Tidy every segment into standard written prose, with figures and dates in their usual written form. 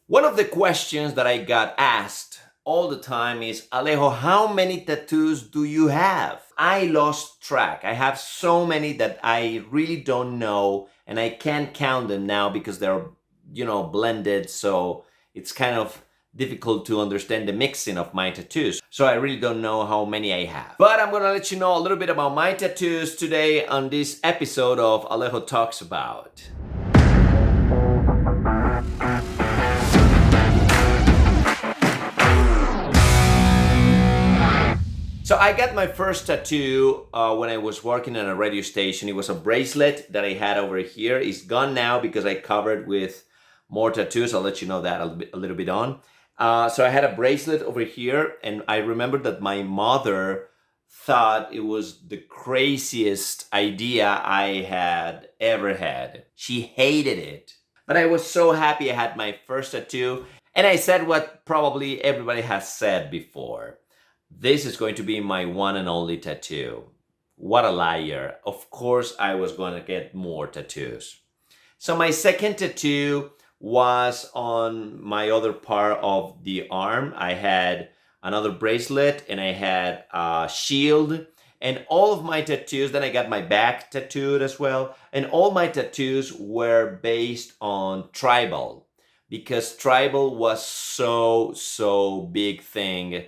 One of the questions that I got asked all the time is, Alejo, how many tattoos do you have? I lost track. I have so many that I really don't know, and I can't count them now because they're, blended. So it's kind of difficult to understand the mixing of my tattoos. So I really don't know how many I have. But I'm gonna let you know a little bit about my tattoos today on this episode of Alejo Talks About. So I got my first tattoo when I was working at a radio station. It was a bracelet that I had over here. It's gone now because I covered with more tattoos. I'll let you know that a little bit on. So I had a bracelet over here, and I remember that my mother thought it was the craziest idea I had ever had. She hated it. But I was so happy I had my first tattoo, and I said what probably everybody has said before. This is going to be my one and only tattoo. What a liar. Of course, I was going to get more tattoos. So my second tattoo was on my other part of the arm. I had another bracelet and I had a shield. And all of my tattoos, then I got my back tattooed as well. And all my tattoos were based on tribal, because tribal was so big thing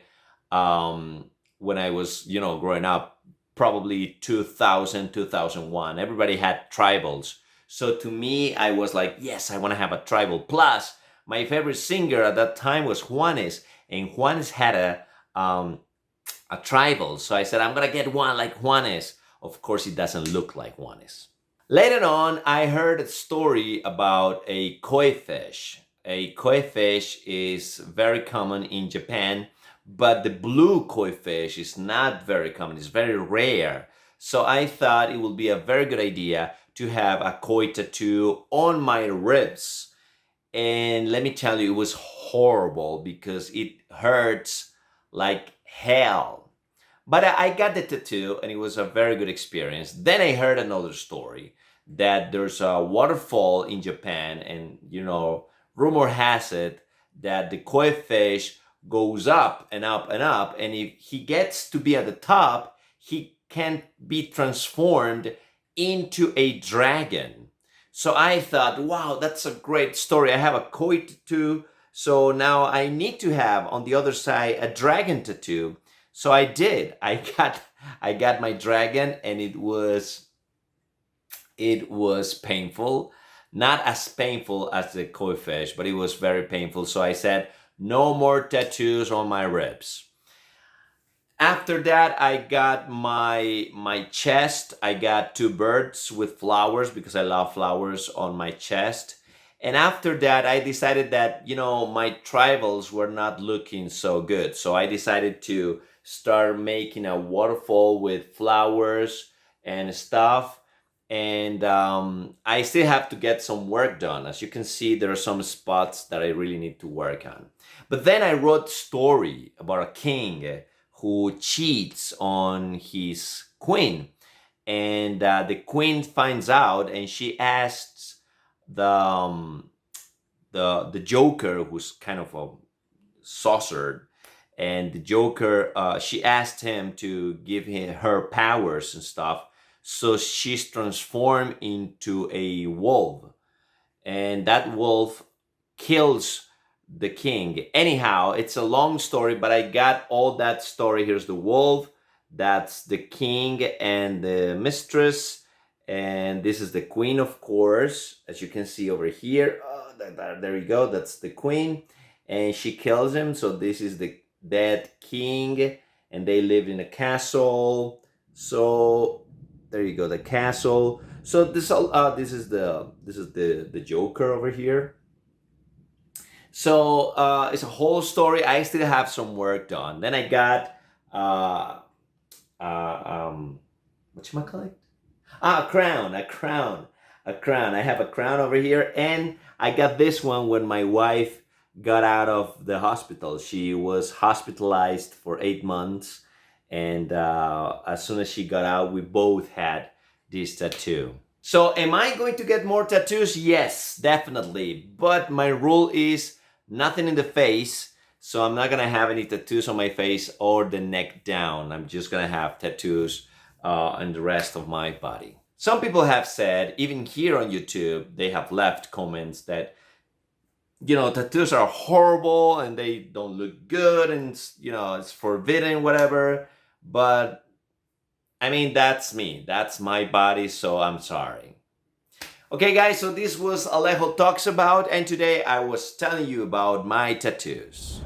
when I was, growing up, probably 2000, 2001. Everybody had tribals. So to me, I was like, yes, I want to have a tribal. Plus, my favorite singer at that time was Juanes, and Juanes had a tribal. So I said, I'm going to get one like Juanes. Of course, it doesn't look like Juanes. Later on, I heard a story about a koi fish. A koi fish is very common in Japan, but the blue koi fish is not very common. It's very rare. So I thought it would be a very good idea to have a koi tattoo on my ribs. And let me tell you, it was horrible because it hurts like hell. But I got the tattoo and it was a very good experience. Then I heard another story that there's a waterfall in Japan, and rumor has it that the koi fish goes up and up and up, and if he gets to be at the top, he can be transformed into a dragon. So I thought, wow, that's a great story. I have a koi tattoo, so now I need to have on the other side a dragon tattoo. So I did. I got my dragon, and it was painful. Not as painful as the koi fish, but it was very painful. So I said, no more tattoos on my ribs. After that, I got my chest. I got two birds with flowers because I love flowers on my chest. And after that, I decided that, my tribals were not looking so good. So I decided to start making a waterfall with flowers and stuff. And I still have to get some work done. As you can see, there are some spots that I really need to work on. But then I wrote a story about a king who cheats on his queen. And the queen finds out, and she asks the Joker, who's kind of a saucer, and the Joker, she asked him to give her powers and stuff. So she's transformed into a wolf, and that wolf kills the king. Anyhow, it's a long story, but I got all that story. Here's the wolf, that's the king and the mistress, and this is the queen, of course, as you can see over here. Oh, there you go, that's the queen, and she kills him. So this is the dead king, and they lived in a castle. So there you go, the castle. So this is the Joker over here. So it's a whole story. I still have some work done. Then I got whatchamacallit? A crown. I have a crown over here, and I got this one when my wife got out of the hospital. She was hospitalized for 8 months, and as soon as she got out, we both had this tattoo. So am I going to get more tattoos? Yes, definitely. But my rule is nothing in the face, so I'm not gonna have any tattoos on my face or the neck down. I'm just gonna have tattoos on the rest of my body. Some people have said, even here on YouTube, they have left comments that, you know, tattoos are horrible and they don't look good and, you know, it's forbidden, whatever. But I mean, that's me. That's my body, so I'm sorry. Okay, guys, so this was Alejo Talks About, and today I was telling you about my tattoos.